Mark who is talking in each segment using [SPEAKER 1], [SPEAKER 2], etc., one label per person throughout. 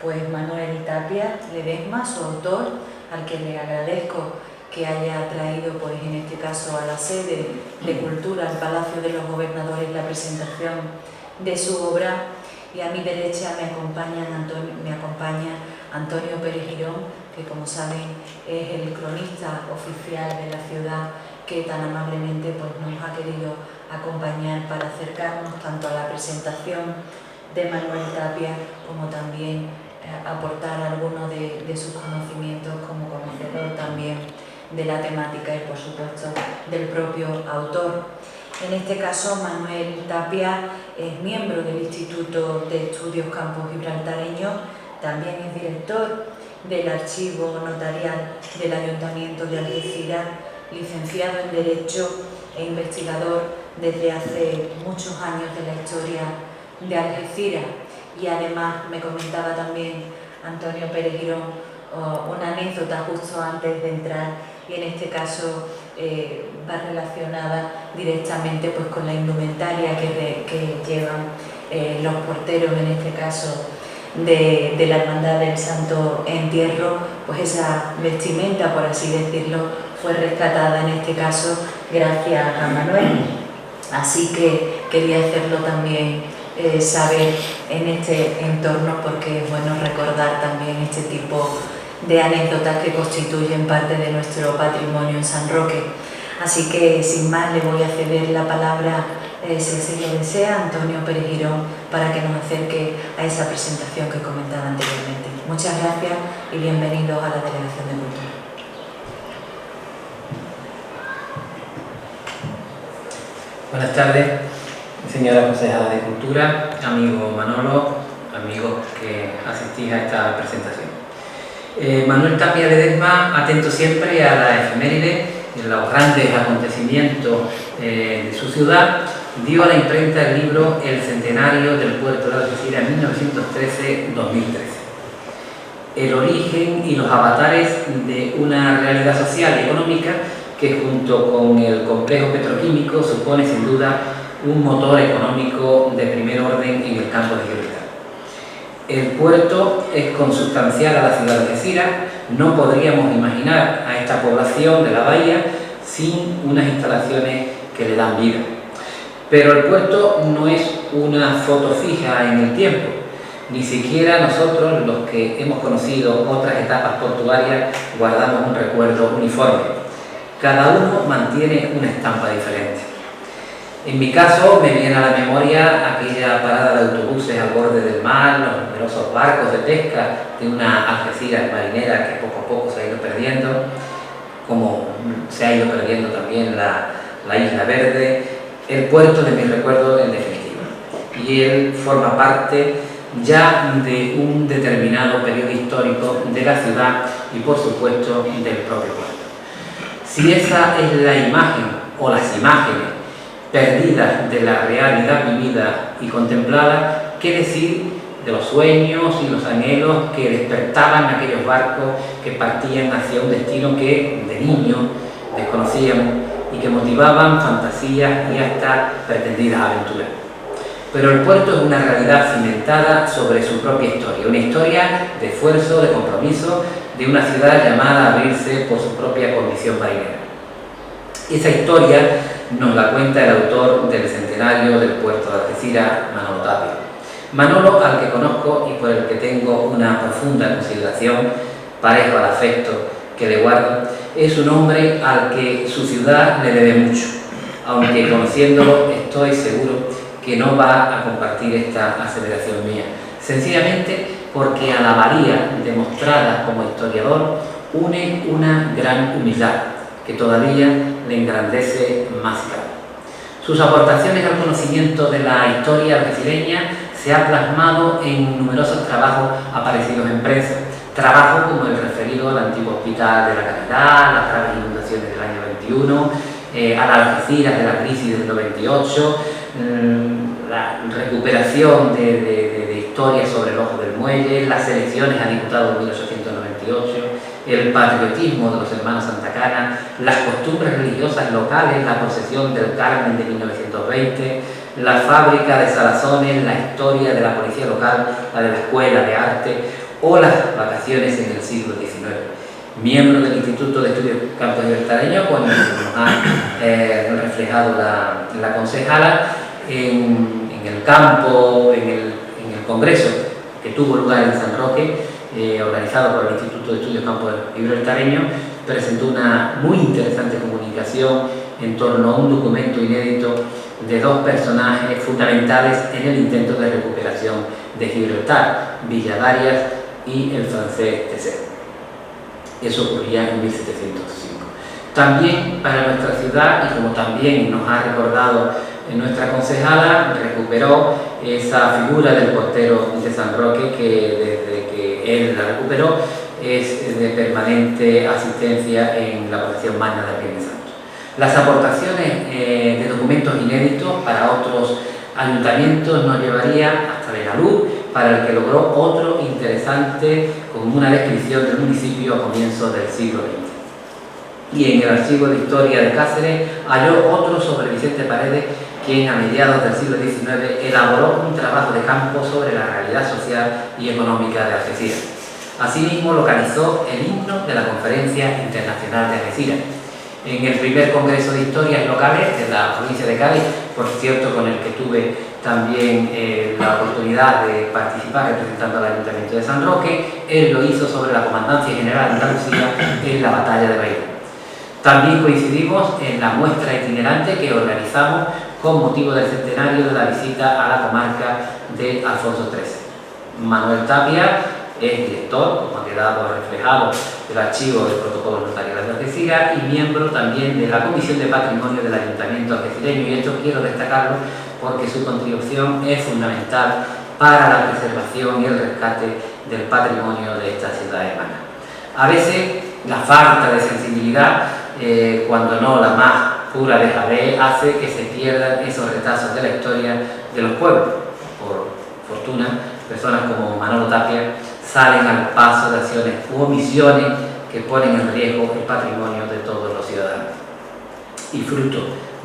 [SPEAKER 1] pues Manuel Tapia Ledesma, su autor, al que le agradezco que haya traído, pues en este caso a la sede de Cultura, al Palacio de los Gobernadores, la presentación de su obra. Y a mi derecha me acompaña Antonio Pérez Girón, que como saben es el cronista oficial de la ciudad, que tan amablemente pues, nos ha querido acompañar para acercarnos tanto a la presentación de Manuel Tapia como también aportar algunos de sus conocimientos como conocedor también de la temática y por supuesto del propio autor. En este caso, Manuel Tapia es miembro del Instituto de Estudios Campos Gibraltareños, también es director del Archivo Notarial del Ayuntamiento de Algeciras, licenciado en Derecho e investigador desde hace muchos años de la historia de Algeciras. Y además me comentaba también Antonio Pérez Girón una anécdota justo antes de entrar, y en este caso va relacionada directamente pues, con la indumentaria que llevan los porteros, en este caso de la Hermandad del Santo Entierro. Pues esa vestimenta, por así decirlo, fue rescatada en este caso gracias a Manuel. Así que quería hacerlo también saber en este entorno, porque es bueno recordar también este tipo de anécdotas que constituyen parte de nuestro patrimonio en San Roque. Así que sin más le voy a ceder la palabra, si así lo desea, a Antonio Pérez Girón, para que nos acerque a esa presentación que comentaba anteriormente. Muchas gracias y bienvenidos a la Delegación de Cultura.
[SPEAKER 2] Buenas tardes, señora concejala de Cultura, amigo Manolo, amigos que asistís a esta presentación. Manuel Tapia Ledesma, atento siempre a la efeméride y a los grandes acontecimientos de su ciudad, dio a la imprenta el libro El Centenario del Puerto de Algeciras en 1913-2013. El origen y los avatares de una realidad social y económica que junto con el complejo petroquímico supone sin duda un motor económico de primer orden en el campo de Gibraltar. El puerto es consustancial a la ciudad de Algeciras. No podríamos imaginar a esta población de la bahía sin unas instalaciones que le dan vida. Pero el puerto no es una foto fija en el tiempo. Ni siquiera nosotros, los que hemos conocido otras etapas portuarias, guardamos un recuerdo uniforme. Cada uno mantiene una estampa diferente. En mi caso me viene a la memoria aquella parada de autobuses al borde del mar, los numerosos barcos de pesca de una Algeciras marinera que poco a poco se ha ido perdiendo, como se ha ido perdiendo también la Isla Verde, el puerto de mi recuerdo en definitiva. Y él forma parte ya de un determinado periodo histórico de la ciudad y por supuesto del propio puerto. Si esa es la imagen o las imágenes perdidas de la realidad vivida y contemplada, ¿qué decir de los sueños y los anhelos que despertaban aquellos barcos que partían hacia un destino que de niños desconocíamos y que motivaban fantasías y hasta pretendidas aventuras? Pero el puerto es una realidad cimentada sobre su propia historia, una historia de esfuerzo, de compromiso, de una ciudad llamada a abrirse por su propia condición marinera. Esa historia nos la cuenta el autor del Centenario del Puerto de Algeciras, Manolo Tapia. Manolo, al que conozco y por el que tengo una profunda consideración, parejo al afecto que le guardo, es un hombre al que su ciudad le debe mucho, aunque conociéndolo estoy seguro que no va a compartir esta aceleración mía, sencillamente porque a la valía demostrada como historiador une una gran humildad que todavía le engrandece más claro. Sus aportaciones al conocimiento de la historia algecireña se ha plasmado en numerosos trabajos aparecidos en prensa, trabajos como el referido al antiguo Hospital de la Caridad, las graves inundaciones del año 21, a la Algeciras de la crisis del 98, la recuperación de historias sobre el ojo del muelle, las elecciones a diputados de 1898, el patriotismo de los hermanos Santa Cana, las costumbres religiosas locales, la procesión del Carmen de 1920, la fábrica de salazones, la historia de la policía local, la de la escuela de arte o las vacaciones en el siglo XIX. Miembro del Instituto de Estudios Campos Libertareños, cuando nos ha reflejado la concejala en el campo, en el congreso que tuvo lugar en San Roque, organizado por el Instituto de Estudios Campos Libertareños, presentó una muy interesante comunicación en torno a un documento inédito de dos personajes fundamentales en el intento de recuperación de Gibraltar, Villadarias y el francés Tesser. Eso ocurría en 1705. También para nuestra ciudad, y como también nos ha recordado nuestra concejala, recuperó esa figura del portero de San Roque que desde que él la recuperó es de permanente asistencia en la procesión magna del Viernes Santo. Las aportaciones de documentos inéditos para otros ayuntamientos nos llevaría hasta Benalup, para el que logró otro interesante con una descripción del municipio a comienzos del siglo XX. Y en el Archivo de Historia de Cáceres halló otro sobre Vicente Paredes, quien a mediados del siglo XIX elaboró un trabajo de campo sobre la realidad social y económica de Algeciras. Asimismo localizó el himno de la Conferencia Internacional de Algeciras. En el primer Congreso de Historias Locales de la provincia de Cádiz, por cierto, con el que tuve también la oportunidad de participar representando al Ayuntamiento de San Roque, él lo hizo sobre la Comandancia General de Andalucía en la Batalla de Bailén. También coincidimos en la muestra itinerante que organizamos con motivo del centenario de la visita a la comarca de Alfonso XIII. Manuel Tapia es director, como ha quedado reflejado, del archivo del protocolo notarial de Algeciras y miembro también de la Comisión de Patrimonio del Ayuntamiento algecireño, y esto quiero destacarlo porque su contribución es fundamental para la preservación y el rescate del patrimonio de esta ciudad hermana. A veces la falta de sensibilidad, cuando no la más pura dejadez, hace que se pierdan esos retazos de la historia de los pueblos. Por fortuna, personas como Manolo Tapia salen al paso de acciones u omisiones que ponen en riesgo el patrimonio de todos los ciudadanos. Y fruto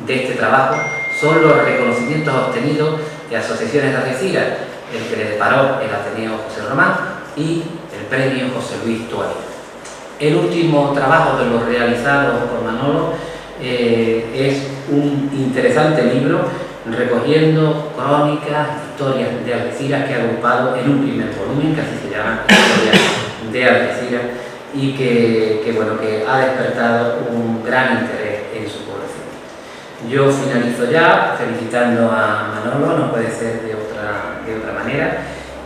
[SPEAKER 2] de este trabajo son los reconocimientos obtenidos de asociaciones de Algeciras, el que le deparó el Ateneo José Román y el premio José Luis Tuari. El último trabajo de los realizados por Manolo es un interesante libro recogiendo crónicas, historias de Algeciras que ha agrupado en un primer volumen, que así se llama Historias de Algeciras, y que ha despertado un gran interés en su población. Yo finalizo ya felicitando a Manolo, no puede ser de otra manera,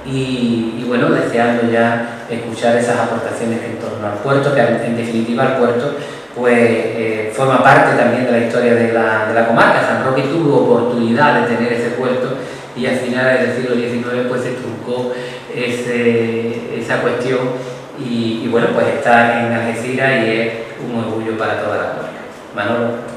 [SPEAKER 2] y deseando ya escuchar esas aportaciones en torno al puerto, que en definitiva el puerto forma parte también de la historia de la comarca. San Roque tuvo oportunidad de tener ese puerto y al final del siglo XIX se truncó esa cuestión y está en Algeciras y es un orgullo para toda la comarca. Manolo.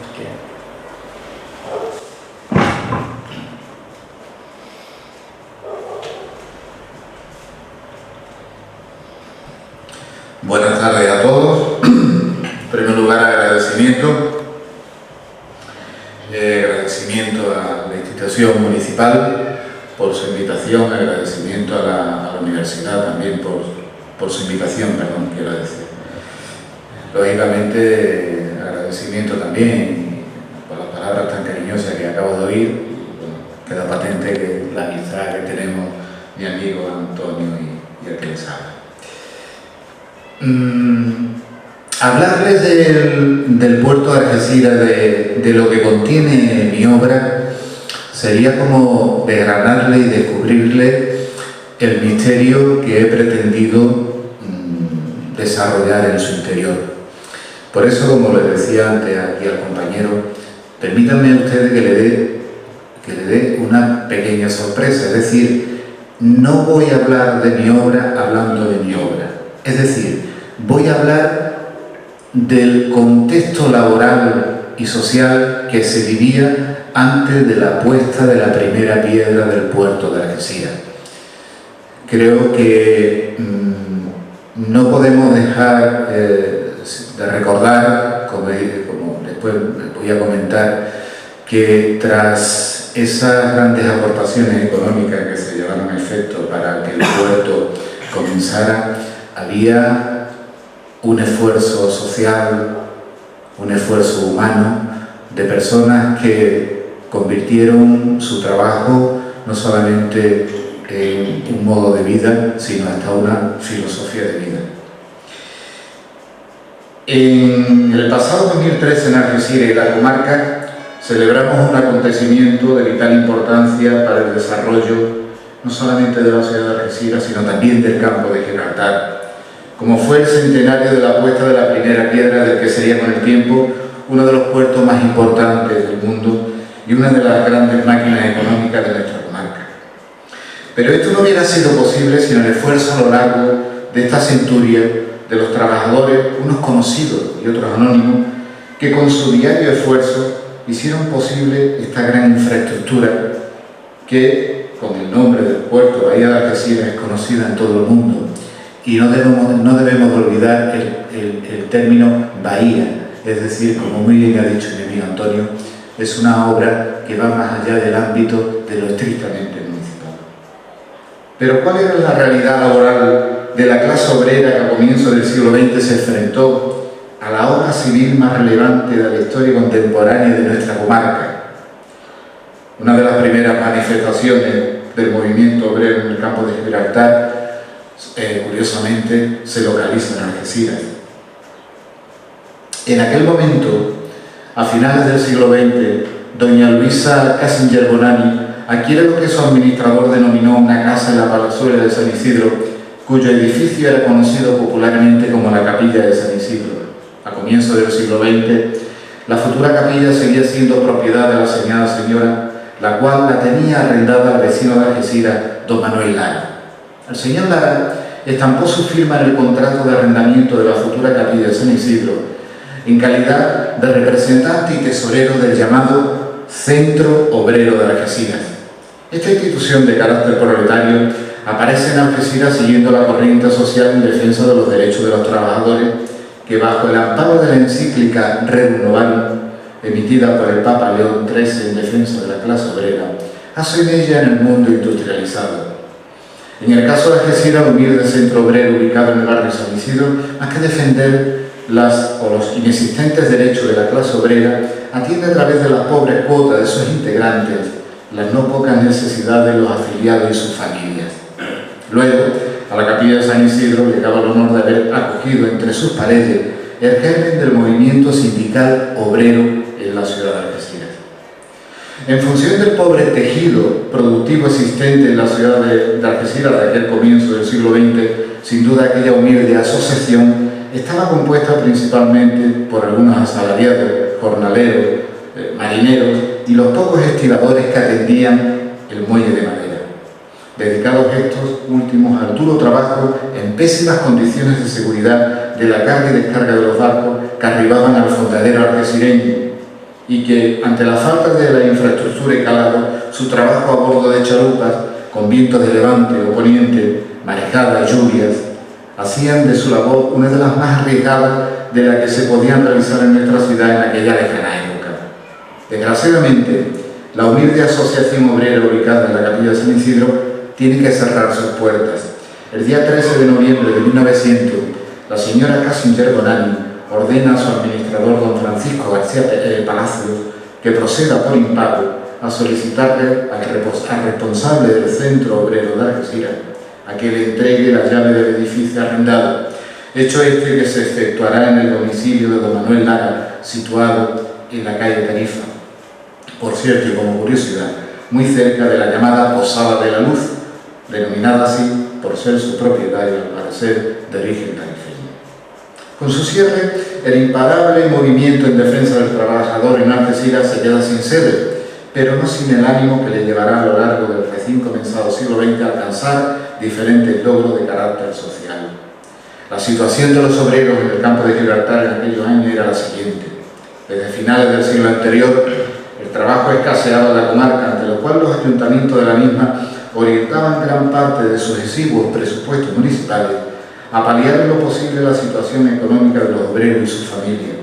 [SPEAKER 3] Buenas tardes a todos. En primer lugar, agradecimiento a la institución municipal por su invitación, agradecimiento a la universidad también por su invitación, quiero decir. Lógicamente, agradecimiento también por las palabras tan cariñosas que acabo de oír. Queda patente que la amistad que tenemos mi amigo Antonio y el que les habla. Hablarles del puerto de Algeciras, de lo que contiene mi obra, sería como desgranarle y descubrirle el misterio que he pretendido desarrollar en su interior. Por eso, como les decía antes aquí al compañero, permítanme ustedes que le dé una pequeña sorpresa, es decir, no voy a hablar de mi obra hablando de mi obra, es decir, voy a hablar del contexto laboral y social que se vivía antes de la puesta de la primera piedra del puerto de Algeciras. Creo que no podemos dejar de recordar, como después voy a comentar, que tras esas grandes aportaciones económicas que se llevaron a efecto para que el puerto comenzara, había un esfuerzo social, un esfuerzo humano de personas que convirtieron su trabajo no solamente en un modo de vida, sino hasta una filosofía de vida. En el pasado 2013 en Algeciras y la comarca celebramos un acontecimiento de vital importancia para el desarrollo no solamente de la ciudad de Algeciras, sino también del campo de Gibraltar, como fue el centenario de la puesta de la primera piedra del que sería con el tiempo uno de los puertos más importantes del mundo y una de las grandes máquinas económicas de nuestra comarca. Pero esto no hubiera sido posible sin el esfuerzo a lo largo de esta centuria de los trabajadores, unos conocidos y otros anónimos, que con su diario esfuerzo hicieron posible esta gran infraestructura que, con el nombre del puerto Bahía de Algeciras, es conocida en todo el mundo. Y no debemos olvidar el término bahía, es decir, como muy bien ha dicho mi amigo Antonio, es una obra que va más allá del ámbito de lo estrictamente municipal. Pero ¿cuál era la realidad laboral de la clase obrera que a comienzos del siglo XX se enfrentó a la obra civil más relevante de la historia contemporánea de nuestra comarca? Una de las primeras manifestaciones del movimiento obrero en el campo de Gibraltar, curiosamente, se localiza en Algeciras. En aquel momento, a finales del siglo XX, doña Luisa Casinger Bonani adquiere lo que su administrador denominó una casa en la Palazuela de San Isidro, cuyo edificio era conocido popularmente como la Capilla de San Isidro. A comienzos del siglo XX, la futura capilla seguía siendo propiedad de la señora, la cual la tenía arrendada al vecino de Algeciras, don Manuel Lara. El señor Lara estampó su firma en el contrato de arrendamiento de la futura capilla de San Isidro en calidad de representante y tesorero del llamado Centro Obrero de Algeciras. Esta institución de carácter proletario aparece en Algeciras siguiendo la corriente social en defensa de los derechos de los trabajadores que, bajo el amparo de la encíclica Rerum Novarum, emitida por el Papa León XIII en defensa de la clase obrera, hace en ella en el mundo industrializado. En el caso de Algeciras, el humilde centro obrero ubicado en el barrio San Isidro, más que defender los inexistentes derechos de la clase obrera, atiende a través de las pobres cuotas de sus integrantes las no pocas necesidades de los afiliados y sus familias. Luego, a la capilla de San Isidro le daba el honor de haber acogido entre sus paredes el germen del movimiento sindical obrero en la ciudad de Algeciras. En función del pobre tejido productivo existente en la ciudad de Algeciras de aquel comienzo del siglo XX, sin duda aquella humilde asociación estaba compuesta principalmente por algunos asalariados, jornaleros, marineros y los pocos estibadores que atendían el muelle de madera, dedicados estos últimos al duro trabajo en pésimas condiciones de seguridad de la carga y descarga de los barcos que arribaban al fondadero algecireño, y que, ante la falta de la infraestructura y calado, su trabajo a bordo de chalupas, con vientos de levante o poniente, marejadas, lluvias, hacían de su labor una de las más arriesgadas de las que se podían realizar en nuestra ciudad en aquella lejana época. Desgraciadamente, la humilde asociación obrera ubicada en la capilla de San Isidro tiene que cerrar sus puertas. El día 13 de noviembre de 1900, la señora Casinger Bonani ordena a su administrador, don Francisco García Palacios, que proceda por impago a solicitarle al responsable del Centro Obrero de Algeciras a que le entregue la llave del edificio arrendado, hecho este que se efectuará en el domicilio de don Manuel Lara, situado en la calle Tarifa. Por cierto, y como curiosidad, muy cerca de la llamada Posada de la Luz, denominada así por ser su propietario, al parecer de origen tarifeño. Con su cierre, el imparable movimiento en defensa del trabajador en Algeciras se queda sin sede, pero no sin el ánimo que le llevará a lo largo del recién comenzado siglo XX a alcanzar diferentes logros de carácter social. La situación de los obreros en el campo de Gibraltar en aquellos años era la siguiente. Desde finales del siglo anterior, el trabajo escaseaba en la comarca, ante lo cual los ayuntamientos de la misma orientaban gran parte de sus exiguos presupuestos municipales a paliar en lo posible la situación económica de los obreros y sus familias.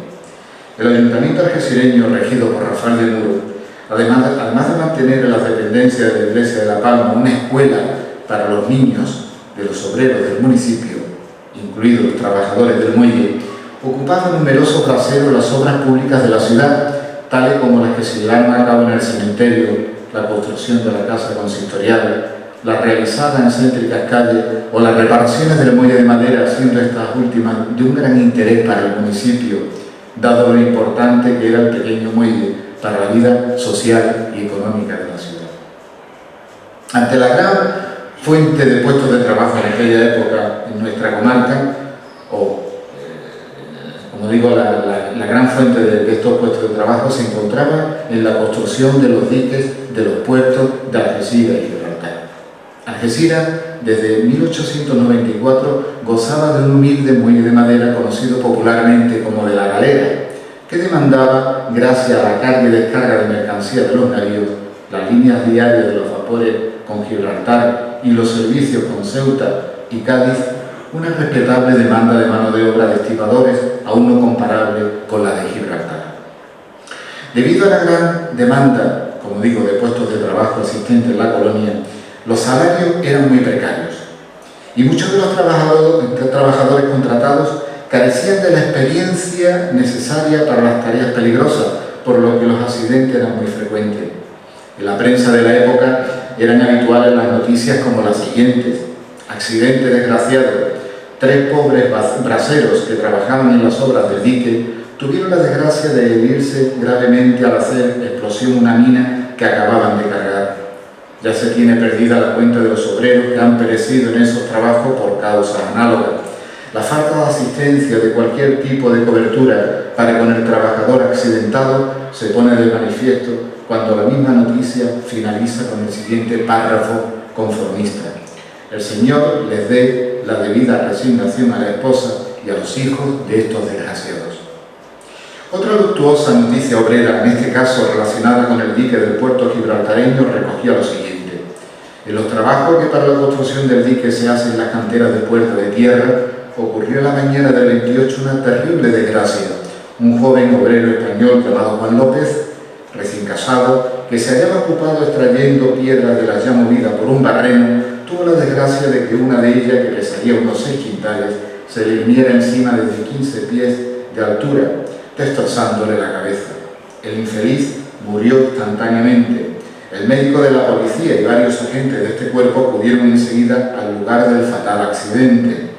[SPEAKER 3] El ayuntamiento algecireño, regido por Rafael de Muro, además de mantener en las dependencias de la Iglesia de La Palma una escuela para los niños de los obreros del municipio, incluidos los trabajadores del muelle, ocupaban numerosos braseros las obras públicas de la ciudad, tales como las que se llevaron a cabo en el cementerio, la construcción de la casa consistorial, la realizada en céntricas calles o las reparaciones del muelle de madera, siendo estas últimas de un gran interés para el municipio, dado lo importante que era el pequeño muelle para la vida social y económica de la ciudad. Ante la gran fuente de puestos de trabajo en aquella época en nuestra comarca, como digo, la gran fuente de estos puestos de trabajo se encontraba en la construcción de los diques de los puertos de Algeciras y Gibraltar. Algeciras, desde 1894, gozaba de un humilde muelle de madera conocido popularmente como de la Galera, que demandaba, gracias a la carga y descarga de mercancía de los navíos, las líneas diarias de los vapores con Gibraltar y los servicios con Ceuta y Cádiz, una respetable demanda de mano de obra de estibadores aún no comparable con la de Gibraltar. Debido a la gran demanda, como digo, de puestos de trabajo existentes en la colonia, los salarios eran muy precarios y muchos de los trabajadores contratados carecían de la experiencia necesaria para las tareas peligrosas, por lo que los accidentes eran muy frecuentes. En la prensa de la época eran habituales las noticias como las siguientes: accidente desgraciado. 3 pobres braseros que trabajaban en las obras del dique tuvieron la desgracia de herirse gravemente al hacer explosión una mina que acababan de cargar. Ya se tiene perdida la cuenta de los obreros que han perecido en esos trabajos por causas análogas. La falta de asistencia de cualquier tipo de cobertura para con el trabajador accidentado se pone de manifiesto cuando la misma noticia finaliza con el siguiente párrafo conformista: el Señor les dé la debida resignación a la esposa y a los hijos de estos desgraciados. Otra luctuosa noticia obrera, en este caso relacionada con el dique del puerto gibraltareño, recogía lo siguiente: en los trabajos que para la construcción del dique se hacen en las canteras de puerta de tierra, ocurrió en la mañana del 28 una terrible desgracia. Un joven obrero español llamado Juan López, recién casado, que se hallaba ocupado extrayendo piedras de la ya movida por un barreno, tuvo la desgracia de que una de ellas, que pesaría unos 6 quintales, se le viniera encima desde 15 pies de altura, destrozándole la cabeza. El infeliz murió instantáneamente. El médico de la policía y varios agentes de este cuerpo acudieron enseguida al lugar del fatal accidente.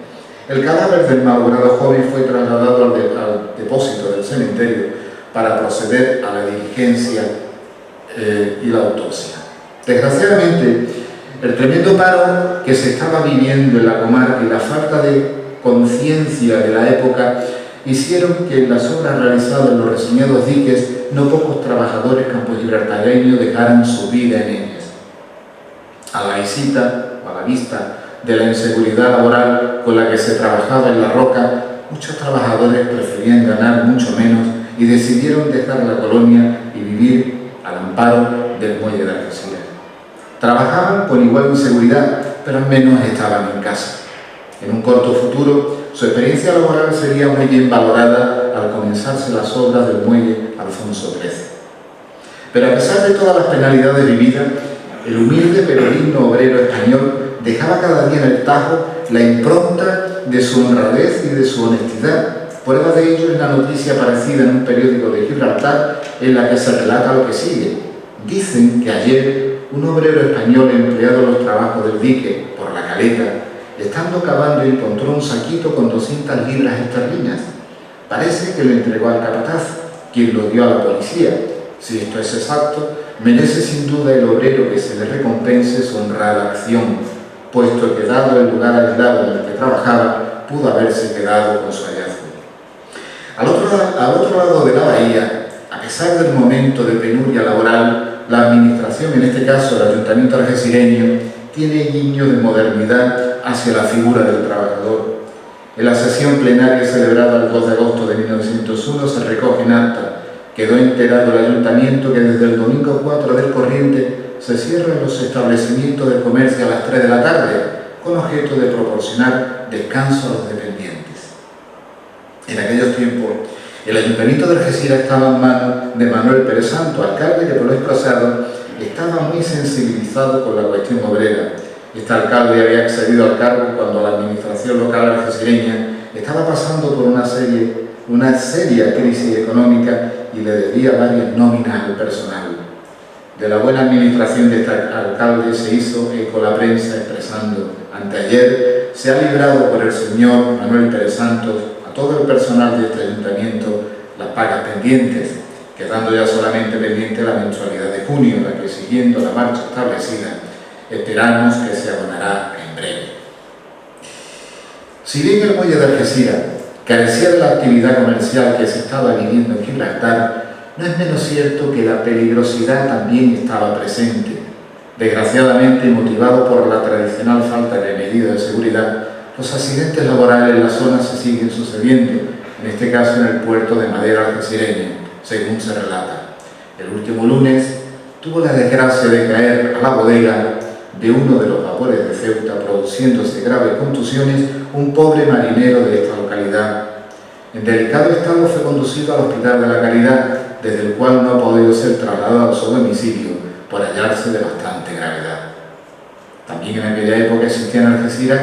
[SPEAKER 3] El cadáver del malogrado joven fue trasladado al depósito del cementerio para proceder a la diligencia y la autopsia. Desgraciadamente, el tremendo paro que se estaba viviendo en la comarca y la falta de conciencia de la época hicieron que en las obras realizadas en los reseñados diques no pocos trabajadores campogibraltareños dejaran su vida en ellas. A la vista de la inseguridad laboral con la que se trabajaba en la roca, muchos trabajadores preferían ganar mucho menos y decidieron dejar la colonia y vivir al amparo del muelle de Algeciras. Trabajaban con igual inseguridad, pero al menos estaban en casa. En un corto futuro, su experiencia laboral sería muy bien valorada al comenzarse las obras del muelle Alfonso XIII. Pero a pesar de todas las penalidades vividas, el humilde pero digno obrero español dejaba cada día en el Tajo la impronta de su honradez y de su honestidad. Prueba de ello es la noticia aparecida en un periódico de Gibraltar en la que se relata lo que sigue. Dicen que ayer un obrero español empleado en los trabajos del dique por la caleta, estando cavando, encontró un saquito con 200 libras esterlinas. Parece que lo entregó al capataz, quien lo dio a la policía. Si esto es exacto, merece sin duda el obrero que se le recompense su honrada acción, puesto que dado el lugar aislado en el que trabajaba, pudo haberse quedado con su hallazgo. Al otro lado de la bahía, a pesar del momento de penuria laboral, la administración, en este caso el Ayuntamiento algecireño, tiene guiños de modernidad hacia la figura del trabajador. En la sesión plenaria celebrada el 2 de agosto de 1901 se recoge en acta: quedó enterado el Ayuntamiento que desde el domingo 4 del corriente se cierran los establecimientos de comercio a las 3 de la tarde, con objeto de proporcionar descanso a los dependientes. En aquellos tiempos, el Ayuntamiento de Algeciras estaba en manos de Manuel Pérez Santo, alcalde que por lo desplazado estaba muy sensibilizado con la cuestión obrera. Este alcalde había accedido al cargo cuando la administración local algecireña estaba pasando por una seria crisis económica y le debía varias nóminas al personal. De la buena administración de este alcalde se hizo eco la prensa expresando: anteayer se ha librado por el señor Manuel Pérez Santos a todo el personal de este ayuntamiento las pagas pendientes, quedando ya solamente pendiente la mensualidad de junio, la que, siguiendo la marcha establecida, esperamos que se abonará en breve. Si bien el muelle de Algeciras carecía de la actividad comercial que se estaba viviendo en Gibraltar, no es menos cierto que la peligrosidad también estaba presente. Desgraciadamente, motivado por la tradicional falta de medidas de seguridad, los accidentes laborales en la zona se siguen sucediendo, en este caso en el puerto de madera algecireña, según se relata. El último lunes tuvo la desgracia de caer a la bodega de uno de los vapores de Ceuta, produciéndose graves contusiones un pobre marinero de esta localidad. En delicado estado fue conducido al Hospital de la Caridad, desde el cual no ha podido ser trasladado a su domicilio por hallarse de bastante gravedad. También en aquella época existía en Algeciras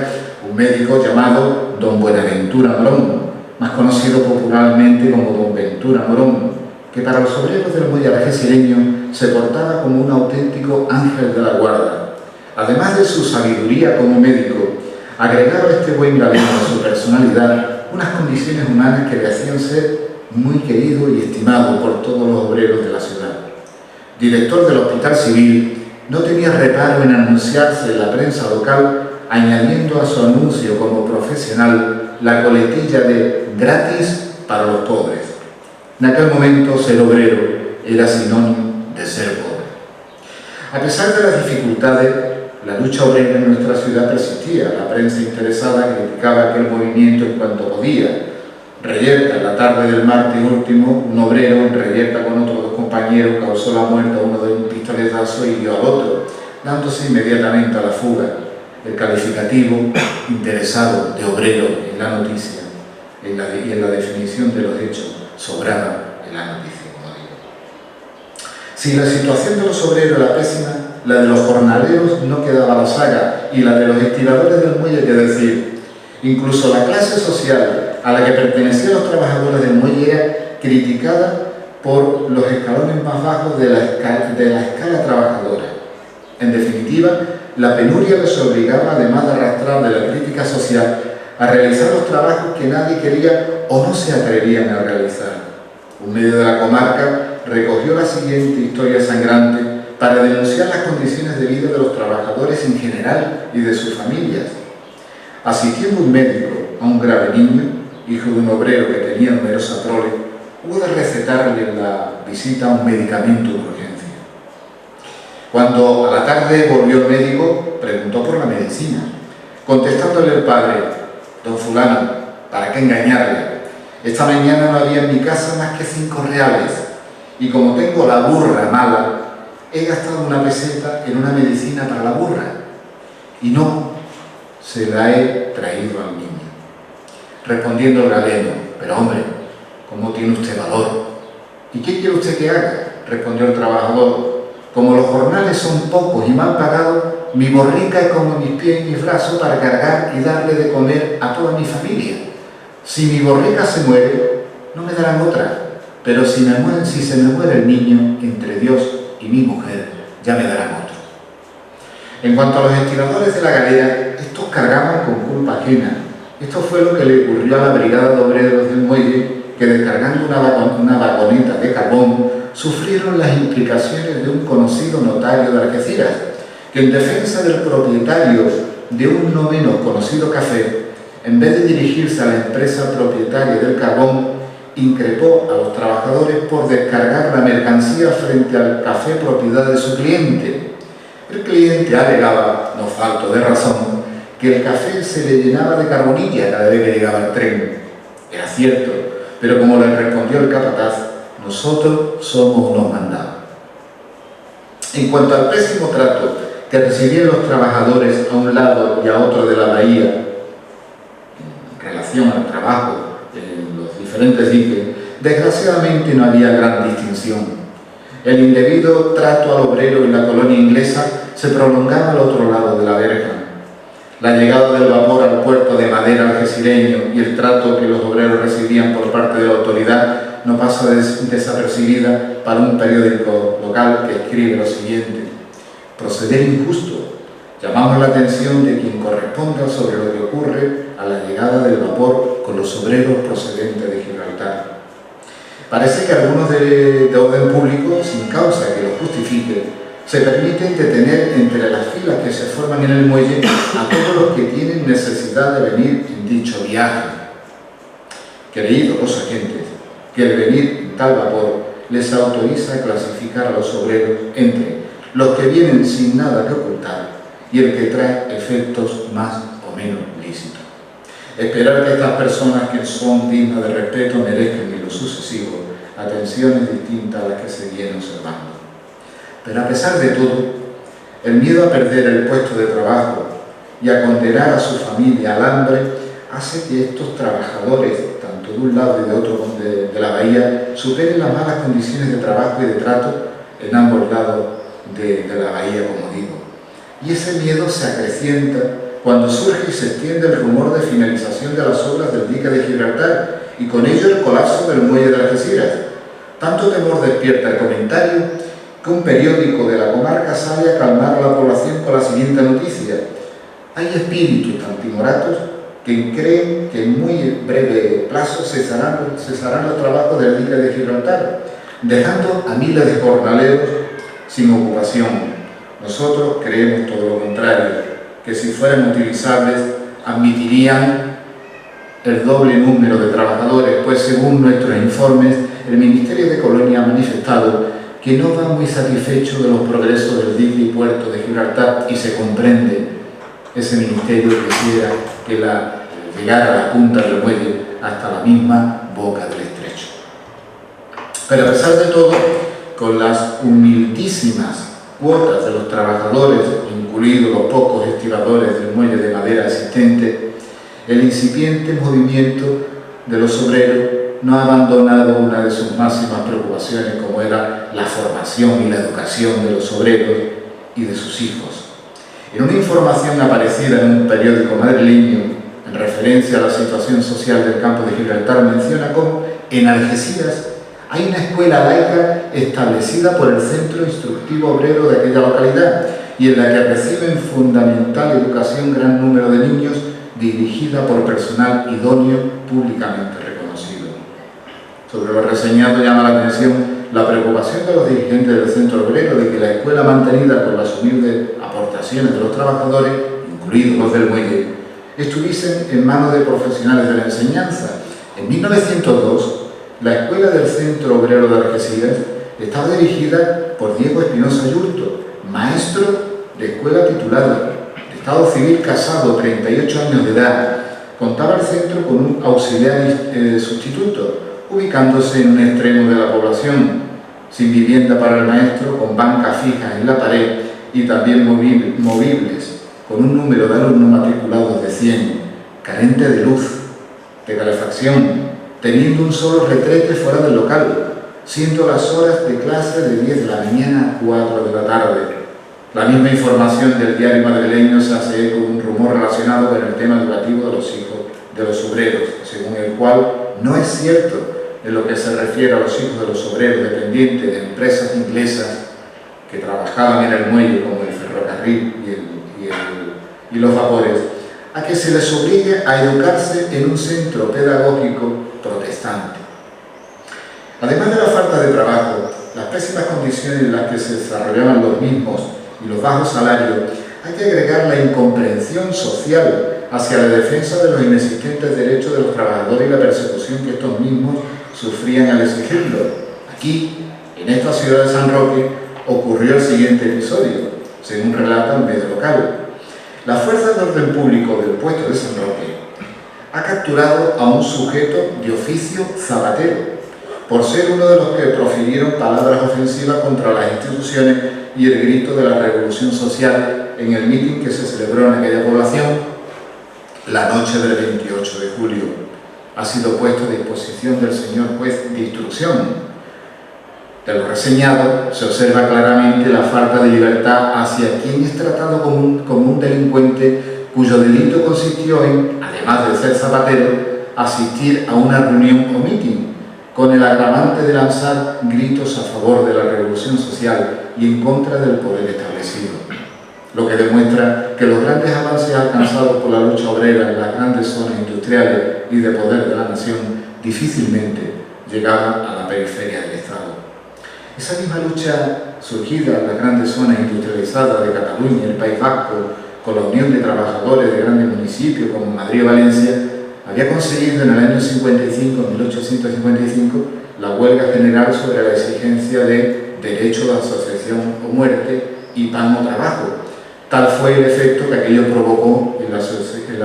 [SPEAKER 3] un médico llamado Don Buenaventura Morón, más conocido popularmente como Don Ventura Morón, que para los obreros del muelle algecireño se portaba como un auténtico ángel de la guarda. Además de su sabiduría como médico, agregaba este buen galeno a su personalidad unas condiciones humanas que le hacían ser muy querido y estimado por todos los obreros de la ciudad. Director del Hospital Civil, no tenía reparo en anunciarse en la prensa local, añadiendo a su anuncio como profesional la coletilla de gratis para los pobres. En aquel momento, ser obrero era sinónimo de ser pobre. A pesar de las dificultades, la lucha obrera en nuestra ciudad persistía. La prensa interesada criticaba aquel movimiento en cuanto podía. Reyerta, en la tarde del martes último, un obrero en reyerta con otros dos compañeros causó la muerte a uno de un pistoletazo y hirió al otro, dándose inmediatamente a la fuga. El calificativo interesado de obrero en la noticia y en la definición de los hechos sobraba en la noticia, como digo. Si la situación de los obreros era pésima, la de los jornaleros no quedaba a la saga, y la de los estiradores del muelle, que decir. Incluso la clase social a la que pertenecían los trabajadores del muelle era criticada por los escalones más bajos de la escala trabajadora. En definitiva, la penuria les obligaba, además de arrastrar de la crítica social, a realizar los trabajos que nadie quería o no se atrevían a realizar. Un medio de la comarca recogió la siguiente historia sangrante para denunciar las condiciones de vida de los trabajadores en general y de sus familias. Asistiendo un médico a un grave niño, hijo de un obrero que tenía numerosa prole, hubo de recetarle en la visita un medicamento de urgencia. Cuando a la tarde volvió el médico, preguntó por la medicina, contestándole el padre: don fulano, ¿para qué engañarle? Esta mañana no había en mi casa más que 5 reales, y como tengo la burra mala, he gastado una peseta en una medicina para la burra, y no se la he traído al niño. Respondiendo el galeno: pero hombre, ¿cómo tiene usted valor? ¿Y qué quiere usted que haga? Respondió el trabajador: como los jornales son pocos y mal pagados, mi borrica es como mis pies y mis brazos para cargar y darle de comer a toda mi familia. Si mi borrica se muere, no me darán otra, pero si se me muere el niño, entre Dios y mi mujer, ya me darán otro. En cuanto a los estiradores de la galera, estos cargaban con culpa ajena. Esto fue lo que le ocurrió a la brigada de obreros del muelle, que descargando una vagoneta de carbón, sufrieron las implicaciones de un conocido notario de Algeciras, que en defensa del propietario de un no menos conocido café, en vez de dirigirse a la empresa propietaria del carbón, increpó a los trabajadores por descargar la mercancía frente al café propiedad de su cliente. El cliente alegaba, no falto de razón, que el café se le llenaba de carbonilla cada vez que llegaba el tren. Era cierto, pero como le respondió el capataz, nosotros somos unos mandados. En cuanto al pésimo trato que recibían los trabajadores a un lado y a otro de la bahía en relación al trabajo en los diferentes diques, desgraciadamente no había gran distinción. el indebido trato al obrero en la colonia inglesa se prolongaba al otro lado de la verja. La llegada del vapor al puerto de madera algecireño y el trato que los obreros recibían por parte de la autoridad no pasa desapercibida para un periódico local que escribe lo siguiente: proceder injusto. Llamamos la atención de quien corresponda sobre lo que ocurre a la llegada del vapor con los obreros procedentes de Gibraltar. Parece que algunos de orden público, sin causa que lo justifique, se permiten detener entre las filas que se forman en el muelle a todos los que tienen necesidad de venir en dicho viaje. Creído los agentes que el venir en tal vapor les autoriza a clasificar a los obreros entre los que vienen sin nada que ocultar y el que trae efectos más o menos lícitos. Esperar que estas personas, que son dignas de respeto, merezcan en lo sucesivo atenciones distintas a las que se vienen observando. Pero a pesar de todo, el miedo a perder el puesto de trabajo y a condenar a su familia al hambre hace que estos trabajadores, tanto de un lado y de otro de la bahía, superen las malas condiciones de trabajo y de trato en ambos lados de la bahía, como digo. Y ese miedo se acrecienta cuando surge y se extiende el rumor de finalización de las obras del dique de Gibraltar y con ello el colapso del muelle de Algeciras. Tanto temor despierta el comentario que un periódico de la comarca sale a calmar a la población con la siguiente noticia: hay espíritus tan timoratos que creen que en muy breve plazo cesarán los trabajos del dique de Gibraltar, dejando a miles de jornaleros sin ocupación. Nosotros creemos todo lo contrario, que si fueran utilizables admitirían el doble número de trabajadores, pues según nuestros informes, el Ministerio de Colonia ha manifestado que no va muy satisfecho de los progresos del dique y puerto de Gibraltar, y se comprende. Ese ministerio quisiera que llegara a la punta del muelle hasta la misma boca del estrecho. Pero a pesar de todo, con las humildísimas cuotas de los trabajadores, incluidos los pocos estibadores del muelle de madera existente, el incipiente movimiento de los obreros no ha abandonado una de sus máximas preocupaciones, como era la formación y la educación de los obreros y de sus hijos. En una información aparecida en un periódico madrileño, en referencia a la situación social del campo de Gibraltar, menciona cómo en Algeciras hay una escuela laica establecida por el Centro Instructivo Obrero de aquella localidad y en la que reciben fundamental educación gran número de niños, dirigida por personal idóneo públicamente reconocido. Sobre lo reseñado llama la atención la preocupación de los dirigentes del Centro Obrero de que la escuela mantenida con las humildes aportaciones de los trabajadores, incluidos los del muelle, estuviesen en manos de profesionales de la enseñanza. En 1902, la escuela del Centro Obrero de Algeciras estaba dirigida por Diego Espinosa Yurto, maestro de escuela titulado, de estado civil, casado, 38 años de edad. Contaba el centro con un auxiliar sustituto, ubicándose en un extremo de la población, sin vivienda para el maestro, con bancas fijas en la pared y también movibles, con un número de alumnos matriculados de 100, carente de luz, de calefacción, teniendo un solo retrete fuera del local, siendo las horas de clase de 10 de la mañana a 4 de la tarde. La misma información del diario madrileño se hace eco de un rumor relacionado con el tema educativo de los hijos de los obreros, según el cual no es cierto en lo que se refiere a los hijos de los obreros dependientes de empresas inglesas que trabajaban en el muelle, como el ferrocarril y los vapores, a que se les obligue a educarse en un centro pedagógico protestante. Además de la falta de trabajo, las pésimas condiciones en las que se desarrollaban los mismos y los bajos salarios, hay que agregar la incomprensión social hacia la defensa de los inexistentes derechos de los trabajadores y la persecución que estos mismos sufrían al exigirlo. Aquí, en esta ciudad de San Roque, ocurrió el siguiente episodio, según relata el medio local. La Fuerza de Orden Público del puesto de San Roque ha capturado a un sujeto de oficio zapatero, por ser uno de los que profirieron palabras ofensivas contra las instituciones y el grito de la revolución social en el mitin que se celebró en aquella población la noche del 28 de julio. Ha sido puesto a disposición del señor juez de instrucción. De lo reseñado se observa claramente la falta de libertad hacia quien es tratado como un delincuente cuyo delito consistió en, además de ser zapatero, asistir a una reunión o mitin, con el agravante de lanzar gritos a favor de la revolución social y en contra del poder establecido, lo que demuestra que los grandes avances alcanzados por la lucha obrera en las grandes zonas industriales y de poder de la nación difícilmente llegaban a la periferia del Estado. Esa misma lucha surgida en las grandes zonas industrializadas de Cataluña y el País Vasco, con la unión de trabajadores de grandes municipios como Madrid o Valencia, había conseguido en el año 1855, la huelga general sobre la exigencia de derecho de asociación o muerte y pan o trabajo. Tal fue el efecto que aquello provocó en la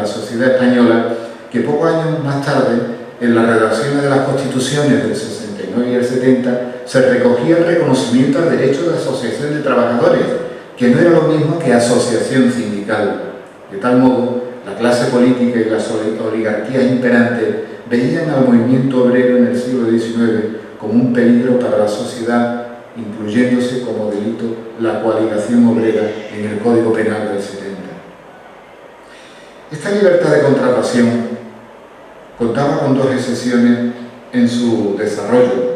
[SPEAKER 3] sociedad española, que pocos años más tarde, en las redacciones de las constituciones del 69 y el 70, se recogía el reconocimiento al derecho de asociación de trabajadores, que no era lo mismo que asociación sindical. De tal modo, la clase política y las oligarquías imperantes veían al movimiento obrero en el siglo XIX como un peligro para la sociedad, incluyéndose como delito la coaligación obrera en el Código Penal del 70. Esta libertad de contratación contaba con dos excepciones en su desarrollo.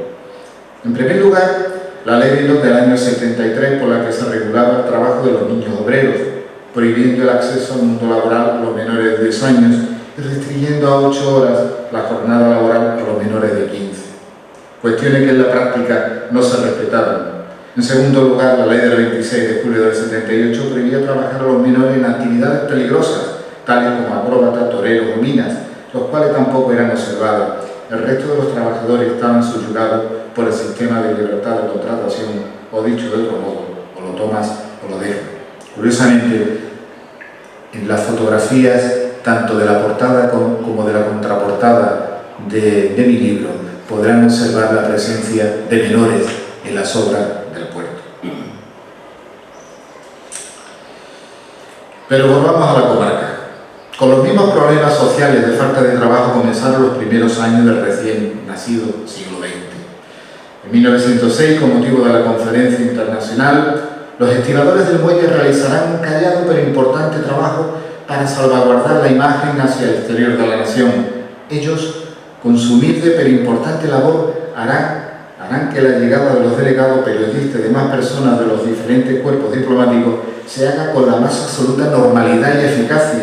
[SPEAKER 3] En primer lugar, la Ley del año 73, por la que se regulaba el trabajo de los niños obreros, prohibiendo el acceso al mundo laboral a los menores de 10 años y restringiendo a 8 horas la jornada laboral a los menores de 15. Cuestiones que en la práctica no se respetaban. En segundo lugar, la Ley del 26 de julio del 78 prohibía trabajar a los menores en actividades peligrosas, tales como acróbatas, toreros o minas, los cuales tampoco eran observados. El resto de los trabajadores estaban subyugados por el sistema de libertad de contratación, o dicho de otro modo, o lo tomas o lo dejas. Curiosamente, en las fotografías, tanto de la portada como de la contraportada de mi libro, podrán observar la presencia de menores en las obras del puerto. Pero volvamos a la comarca. Con los mismos problemas sociales de falta de trabajo comenzaron los primeros años del recién nacido siglo XX. En 1906, con motivo de la Conferencia Internacional, los estibadores del muelle realizarán un callado pero importante trabajo para salvaguardar la imagen hacia el exterior de la nación. Ellos, con su humilde pero importante labor, harán que la llegada de los delegados, periodistas y demás personas de los diferentes cuerpos diplomáticos se haga con la más absoluta normalidad y eficacia.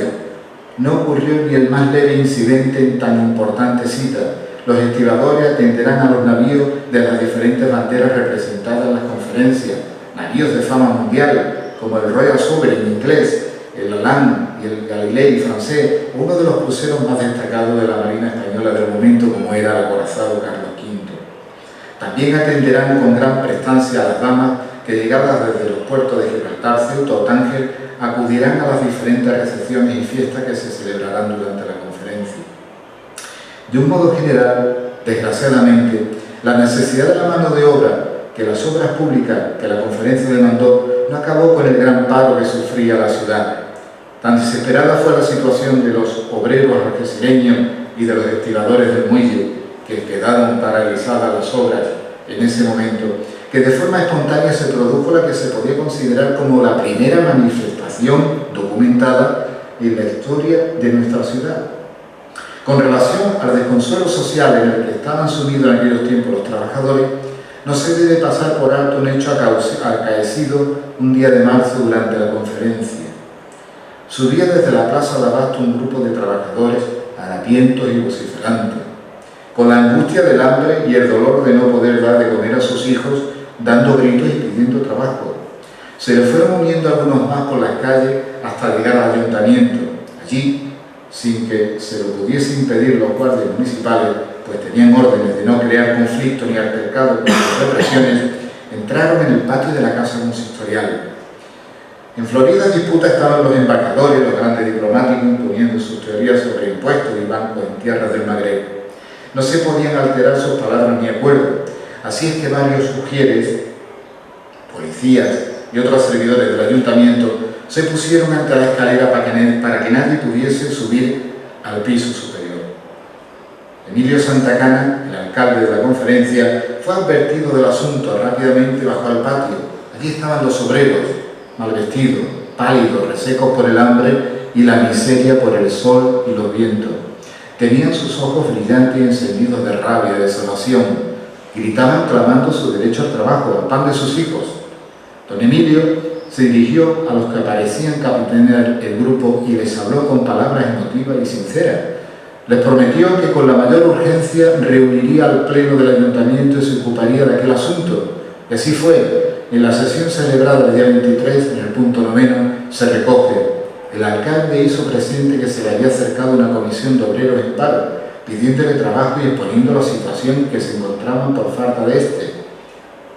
[SPEAKER 3] No ocurrió ni el más leve incidente en tan importante cita. Los estibadores atenderán a los navíos de las diferentes banderas representadas en las conferencias, navíos de fama mundial, como el Royal Sovereign inglés, el Hollande y el Galilei francés, uno de los cruceros más destacados de la Marina Española del momento, como era el acorazado Carlos V. También atenderán con gran prestancia a las damas que, llegadas desde los puertos de Gibraltar, Ceuta o Tánger, acudirán a las diferentes recepciones y fiestas que se celebrarán durante la conferencia. De un modo general, desgraciadamente, la necesidad de la mano de obra que las obras públicas que la conferencia demandó no acabó con el gran paro que sufría la ciudad. Tan desesperada fue la situación de los obreros algecireños y de los estibadores del muelle, que quedaron paralizadas las obras en ese momento, que de forma espontánea se produjo la que se podía considerar como la primera manifestación documentada en la historia de nuestra ciudad. Con relación al desconsuelo social en el que estaban sumidos en aquellos tiempos los trabajadores, no se debe pasar por alto un hecho acaecido un día de marzo durante la conferencia. Subía desde la plaza de Abasto un grupo de trabajadores harapientos y vociferantes, con la angustia del hambre y el dolor de no poder dar de comer a sus hijos, dando gritos y pidiendo trabajo. Se le fueron uniendo algunos más por las calles hasta llegar al ayuntamiento. Allí, sin que se lo pudiese impedir los guardias municipales, pues tenían órdenes de no crear conflicto ni altercado con las represiones, entraron en el patio de la casa consistorial. En florida disputa estaban los embajadores, los grandes diplomáticos, imponiendo sus teorías sobre impuestos y bancos en tierras del Magreb. No se podían alterar sus palabras ni acuerdos, así es que varios sugieres, policías y otros servidores del ayuntamiento se pusieron ante la escalera para que nadie pudiese subir al piso superior. Emilio Santacana, el alcalde de la conferencia, fue advertido del asunto, rápidamente bajó al patio. Allí estaban los obreros, mal vestidos, pálidos, resecos por el hambre y la miseria por el sol y los vientos. Tenían sus ojos brillantes y encendidos de rabia y desolación. Gritaban clamando su derecho al trabajo, al pan de sus hijos. Don Emilio se dirigió a los que parecían capitanear el grupo y les habló con palabras emotivas y sinceras. Les prometió que con la mayor urgencia reuniría al pleno del ayuntamiento y se ocuparía de aquel asunto. Y así fue. En la sesión celebrada el día 23, en el punto 9, se recoge: el alcalde hizo presente que se le había acercado una comisión de obreros en paro, pidiéndole trabajo y exponiendo la situación en que se encontraban por falta de este.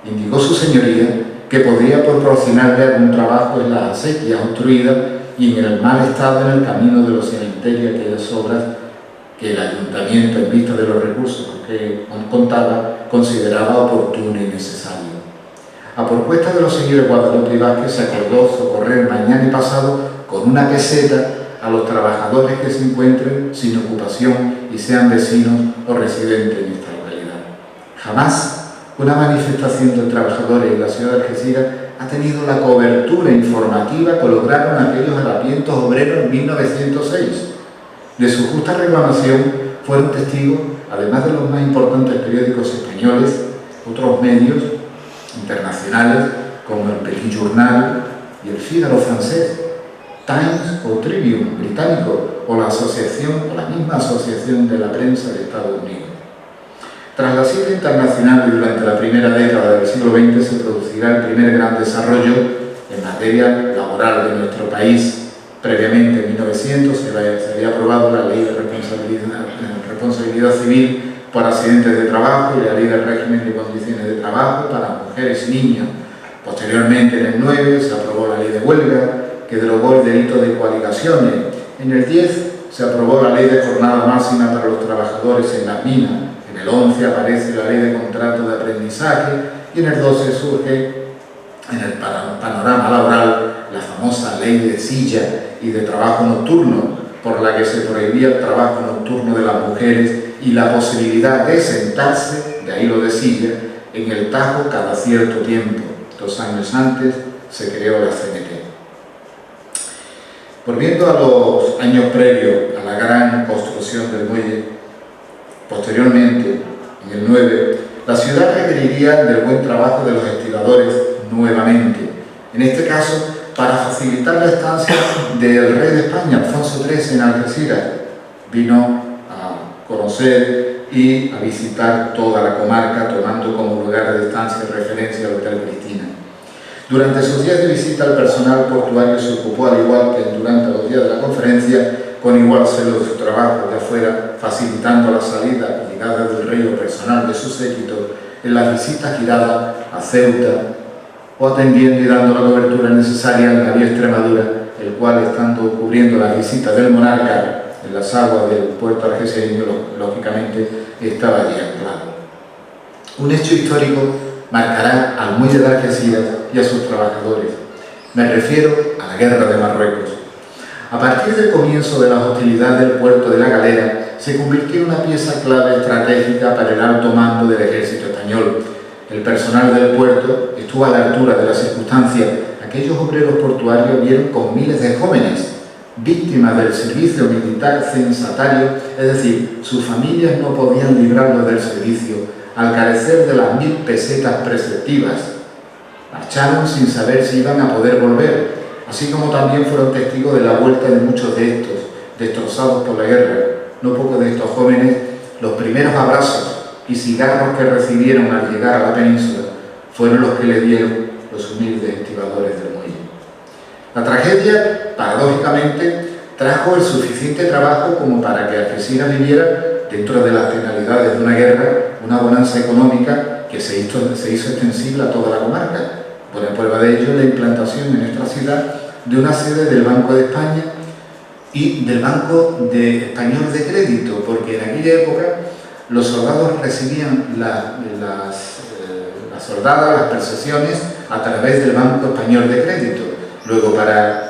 [SPEAKER 3] Indicó su señoría que podría proporcionarle algún trabajo en las acequias obstruidas y en el mal estado en el camino de los cementerios y aquellas obras que el ayuntamiento, en vista de los recursos que contaba, consideraba oportuno y necesario. A propuesta de los señores Guadalupe y Vázquez se acordó socorrer mañana y pasado con una peseta a los trabajadores que se encuentren sin ocupación y sean vecinos o residentes en esta localidad. Jamás una manifestación de trabajadores en la ciudad de Algeciras ha tenido la cobertura informativa que lograron aquellos harapientos obreros en 1906. De su justa reclamación fueron testigos, además de los más importantes periódicos españoles, otros medios internacionales como el Petit Journal y el Figaro francés, Times o Tribune británico, o la misma Asociación de la Prensa de Estados Unidos. Tras la cita internacional y durante la primera década del siglo XX se producirá el primer gran desarrollo en materia laboral de nuestro país. Previamente, en 1900, se había aprobado la Ley de Responsabilidad Civil por accidentes de trabajo y la Ley del Régimen de Condiciones de Trabajo para mujeres y niños. Posteriormente, en el 9, se aprobó la Ley de Huelga, que derogó el delito de coaligaciones. En el 10, se aprobó la Ley de Jornada Máxima para los trabajadores en las minas. En el 11 aparece la Ley de Contratos de Aprendizaje y en el 12 surge en el panorama laboral la famosa Ley de Silla y de Trabajo Nocturno, por la que se prohibía el trabajo nocturno de las mujeres y la posibilidad de sentarse, de ahí lo de silla, en el tajo cada cierto tiempo. 2 años antes se creó la CNT. Volviendo a los años previos a la gran construcción del muelle, posteriormente, en el 9, la ciudad requeriría del buen trabajo de los estiradores nuevamente. En este caso, para facilitar la estancia del rey de España, Alfonso XIII, en Algeciras. Vino a conocer y a visitar toda la comarca, tomando como lugar de estancia y referencia al Hotel Cristina. Durante sus días de visita, el personal portuario se ocupó, al igual que durante los días de la conferencia, con igual celo de su trabajo de afuera, facilitando la salida y llegada del rey o personal de su séquito en las visitas giradas a Ceuta, o atendiendo y dando la cobertura necesaria al navío Extremadura, el cual, estando cubriendo las visitas del monarca en las aguas del puerto algecireño, lógicamente estaba allí anclado. Un hecho histórico marcará al muelle de Algeciras y a sus trabajadores. Me refiero a la Guerra de Marruecos. A partir del comienzo de la hostilidad del puerto de La Galera, se convirtió en una pieza clave estratégica para el alto mando del ejército español. El personal del puerto estuvo a la altura de las circunstancias. Aquellos obreros portuarios vieron con miles de jóvenes víctimas del servicio militar censatario, es decir, sus familias no podían librarlos del servicio al carecer de las 1000 pesetas preceptivas. Marcharon sin saber si iban a poder volver, así como también fueron testigos de la vuelta de muchos de estos, destrozados por la guerra. No pocos de estos jóvenes, los primeros abrazos y cigarros que recibieron al llegar a la península fueron los que le dieron los humildes estibadores del muelle. La tragedia, paradójicamente, trajo el suficiente trabajo como para que Algeciras viviera, dentro de las penalidades de una guerra, una bonanza económica que se hizo extensible a toda la comarca. Por prueba de ello, la implantación en nuestra ciudad de una sede del Banco de España y del Banco Español de Crédito, porque en aquella época los soldados recibían las soldadas, las percepciones, a través del Banco Español de Crédito. Luego,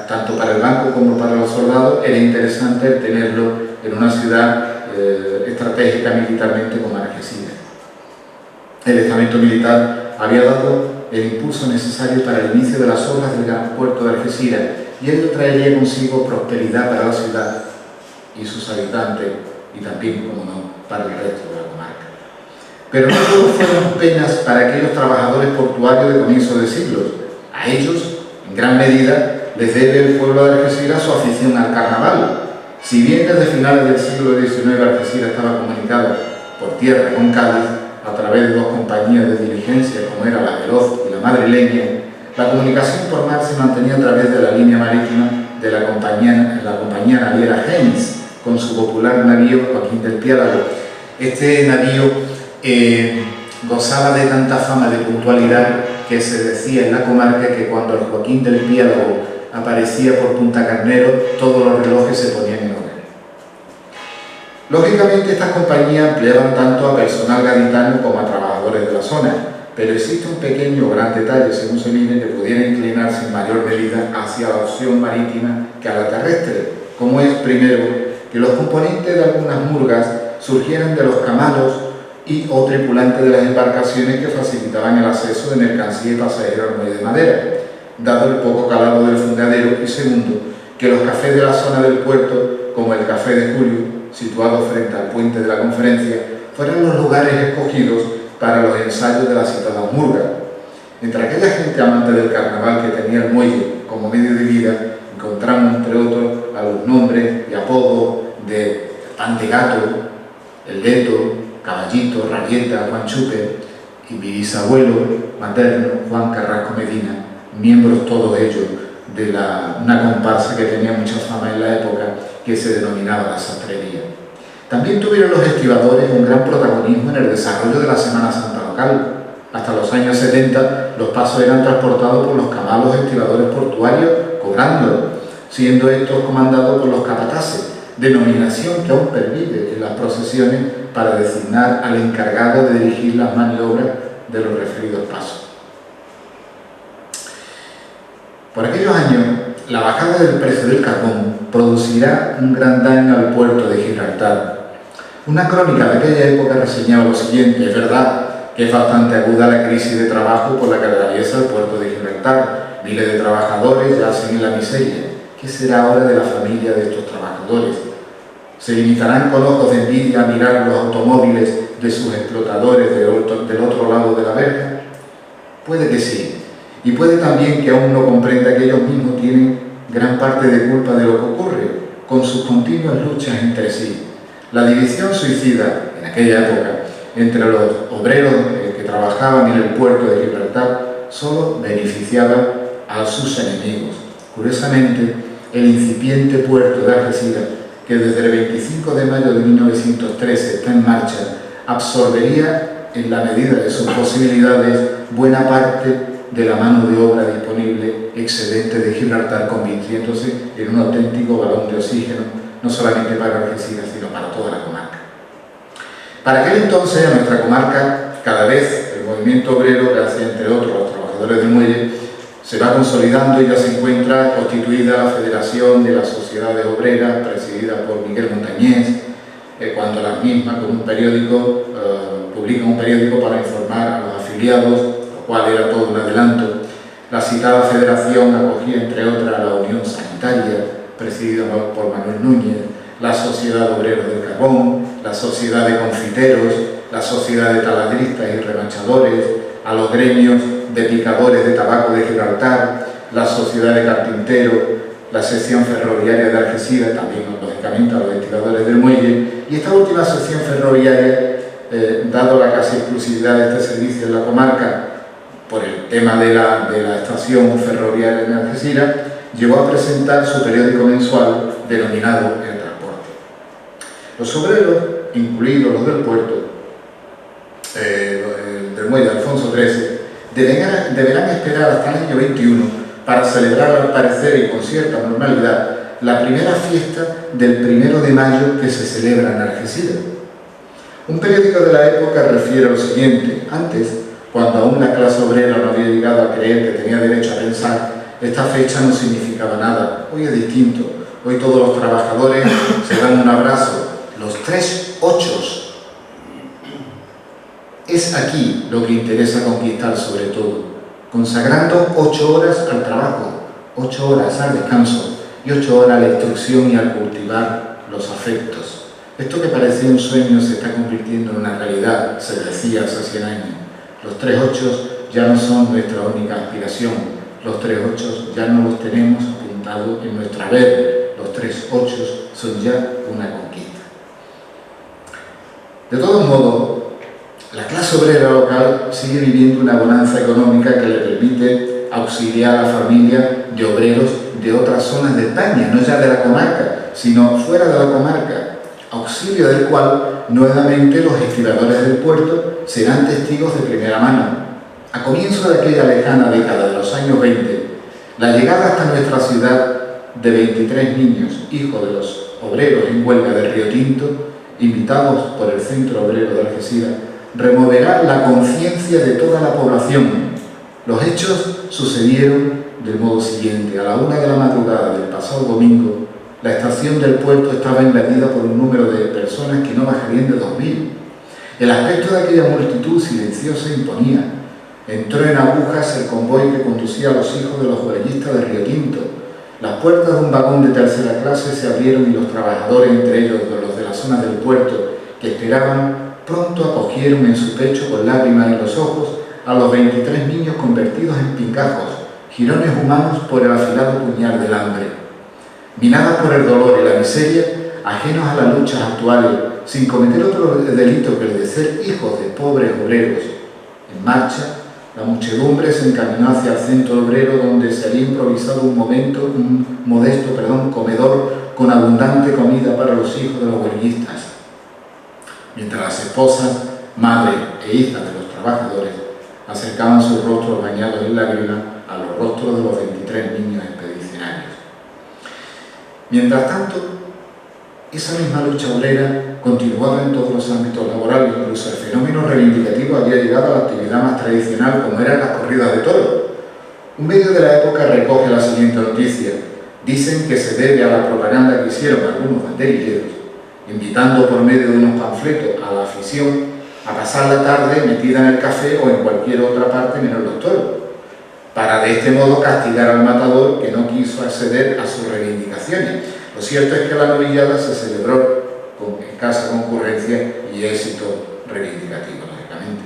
[SPEAKER 3] tanto para el banco como para los soldados, era interesante tenerlo en una ciudad estratégica militarmente como Algeciras. el estamento militar había dado el impulso necesario para el inicio de las obras del gran puerto de Algeciras, y ello traería consigo prosperidad para la ciudad y sus habitantes, y también, como no, para el resto de la comarca. Pero no todo fueron penas para aquellos trabajadores portuarios de comienzo de siglos. A ellos, en gran medida, les debe el pueblo de Algeciras su afición al carnaval. Si bien desde finales del siglo XIX Algeciras estaba comunicada por tierra con Cádiz, a través de dos compañías de diligencia como era la Veloz y la Madrileña, la comunicación por mar se mantenía a través de la línea marítima de la compañía naviera Haynes, con su popular navío Joaquín del Piélago. Este navío gozaba de tanta fama de puntualidad que se decía en la comarca que cuando el Joaquín del Piélago aparecía por Punta Carnero, todos los relojes se ponían en orden. Lógicamente, estas compañías empleaban tanto a personal gaditano como a trabajadores de la zona, pero existe un pequeño o gran detalle, según se mire, que pudiera inclinarse en mayor medida hacia la opción marítima que a la terrestre, como es, primero, que los componentes de algunas murgas surgieran de los camalos y o tripulantes de las embarcaciones que facilitaban el acceso de mercancía y pasajeros al muelle de madera, dado el poco calado del fundadero, y segundo, que los cafés de la zona del puerto, como el Café de Julio, situado frente al puente de la Conferencia, fueran los lugares escogidos para los ensayos de las citadas murgas. Entre aquella gente amante del carnaval que tenía el muelle como medio de vida, encontramos, entre otros, a los nombres y apodos de Pan de Gato, El Leto, Caballito, Rabieta, Juan Chupe, y mi bisabuelo materno, Juan Carrasco Medina, miembros todos ellos de una comparsa que tenía mucha fama en la época, que se denominaba la sastrería. También tuvieron los estibadores un gran protagonismo en el desarrollo de la Semana Santa local. Hasta los años 70 los pasos eran transportados por los camalos estibadores portuarios, cobrando, siendo estos comandados por los capataces, denominación que aún pervive en las procesiones para designar al encargado de dirigir las maniobras de los referidos pasos. Por aquellos años, la bajada del precio del carbón producirá un gran daño al puerto de Gibraltar. Una crónica de aquella época reseñaba lo siguiente: es verdad que es bastante aguda la crisis de trabajo por la que atraviesa el puerto de Gibraltar. Miles de trabajadores yacen en la miseria. ¿Qué será ahora de la familia de estos trabajadores? ¿Se limitarán con ojos de envidia a mirar los automóviles de sus explotadores del otro lado de la verja? Puede que sí. Y puede también que aún no comprenda que ellos mismos tienen gran parte de culpa de lo que ocurre, con sus continuas luchas entre sí. La división suicida, en aquella época, entre los obreros que trabajaban en el puerto de Gibraltar, solo beneficiaba a sus enemigos. Curiosamente, el incipiente puerto de Algeciras, que desde el 25 de mayo de 1913 está en marcha, absorbería, en la medida de sus posibilidades, buena parte de la mano de obra disponible excedente de Gibraltar, convirtiéndose en un auténtico balón de oxígeno, no solamente para Algeciras, sino para toda la comarca. Para aquel entonces, a nuestra comarca, cada vez el movimiento obrero, gracias entre otros a los trabajadores del muelle, se va consolidando y ya se encuentra constituida la Federación de las Sociedades Obreras, presidida por Miguel Montañés, cuando las mismas, con un periódico, publican un periódico para informar a los afiliados, lo cual era todo un adelanto. La citada federación acogía, entre otras, la Unión Sanitaria, presidida por Manuel Núñez, la Sociedad de Obreros del Carbón, la Sociedad de Confiteros, la Sociedad de Taladristas y Remachadores, a los gremios de picadores de tabaco de Gibraltar, la Sociedad de Carpinteros, la sección ferroviaria de Algeciras, también lógicamente a los estibadores del muelle, y esta última sección ferroviaria, dado la casi exclusividad de este servicio en la comarca por el tema de la estación ferroviaria en Algeciras, llegó a presentar su periódico mensual denominado El Transporte. Los obreros, incluidos los del puerto, del muelle Alfonso XIII, deberán esperar hasta el año 21 para celebrar, al parecer y con cierta normalidad, la primera fiesta del 1 de mayo que se celebra en Algeciras. Un periódico de la época refiere lo siguiente: antes, cuando aún la clase obrera no había llegado a creer que tenía derecho a pensar, esta fecha no significaba nada. Hoy es distinto. Hoy todos los trabajadores se dan un abrazo, los 3 ochos. Es aquí lo que interesa conquistar sobre todo, consagrando 8 horas al trabajo, 8 horas al descanso y 8 horas a la instrucción y al cultivar los afectos. Esto que parecía un sueño se está convirtiendo en una realidad, se decía hace 100 años. Los 3 ochos ya no son nuestra única aspiración, los 3 ochos ya no los tenemos apuntados en nuestra haber, los 3 ochos son ya una conquista. De todos modos, la clase obrera local sigue viviendo una bonanza económica que le permite auxiliar a la familia de obreros de otras zonas de España, no ya de la comarca, sino fuera de la comarca, auxilio del cual nuevamente los estibadores del puerto serán testigos de primera mano. A comienzo de aquella lejana década de los años 20, la llegada hasta nuestra ciudad de 23 niños, hijos de los obreros en huelga de Río Tinto, invitados por el Centro Obrero de Algeciras, removerá la conciencia de toda la población. Los hechos sucedieron del modo siguiente. A la 1 de la madrugada del pasado domingo, la estación del puerto estaba invadida por un número de personas que no bajarían de 2000. El aspecto de aquella multitud silenciosa imponía. Entró en agujas el convoy que conducía a los hijos de los huelguistas de Río Tinto. Las puertas de un vagón de tercera clase se abrieron y los trabajadores, entre ellos los de la zona del puerto, que esperaban, pronto acogieron en su pecho con lágrimas en los ojos a los 23 niños convertidos en pincajos, jirones humanos por el afilado puñal del hambre. Minadas por el dolor y la miseria, ajenos a las luchas actuales, sin cometer otro delito que el de ser hijos de pobres obreros. En marcha, la muchedumbre se encaminó hacia el centro obrero, donde se había improvisado un modesto comedor con abundante comida para los hijos de los huelguistas. Mientras las esposas, madres e hijas de los trabajadores acercaban sus rostros bañados en lágrimas a los rostros de los 23 niños expedicionarios. Mientras tanto, esa misma lucha obrera continuaba en todos los ámbitos laborales, incluso el fenómeno reivindicativo había llegado a la actividad más tradicional, como eran las corridas de toros. Un medio de la época recoge la siguiente noticia. Dicen que se debe a la propaganda que hicieron algunos banderilleros, invitando por medio de unos panfletos a la afición a pasar la tarde metida en el café o en cualquier otra parte menos los toros, para de este modo castigar al matador que no quiso acceder a sus reivindicaciones. Lo cierto es que la novillada se celebró con escasa concurrencia y éxito reivindicativo, lógicamente.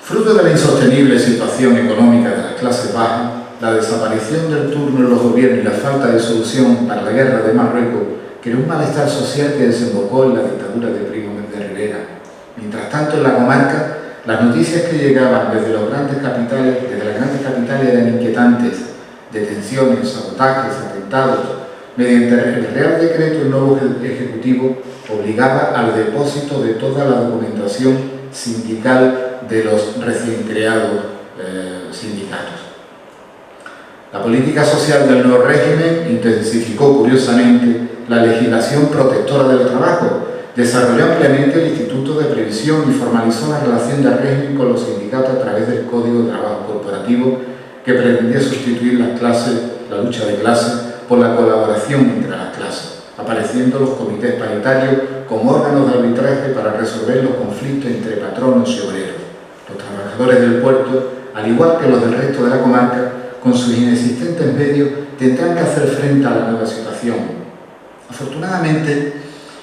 [SPEAKER 3] Fruto de la insostenible situación económica de las clases bajas, la desaparición del turno en los gobiernos y la falta de solución para la guerra de Marruecos creó un malestar social que desembocó en la dictadura de Primo de Rivera. Mientras tanto, en la comarca, las noticias que llegaban desde las grandes capitales eran inquietantes: detenciones, sabotajes, atentados. Mediante el Real Decreto, el nuevo Ejecutivo obligaba al depósito de toda la documentación sindical de los recién creados sindicatos. La política social del nuevo régimen intensificó curiosamente la legislación protectora del trabajo, desarrolló ampliamente el Instituto de Previsión y formalizó la relación del régimen con los sindicatos a través del Código de Trabajo Corporativo, que pretendía sustituir la lucha de clases por la colaboración entre las clases, apareciendo los comités paritarios como órganos de arbitraje para resolver los conflictos entre patronos y obreros. Los trabajadores del puerto, al igual que los del resto de la comarca, con sus inexistentes medios, tendrán que hacer frente a la nueva situación. Afortunadamente,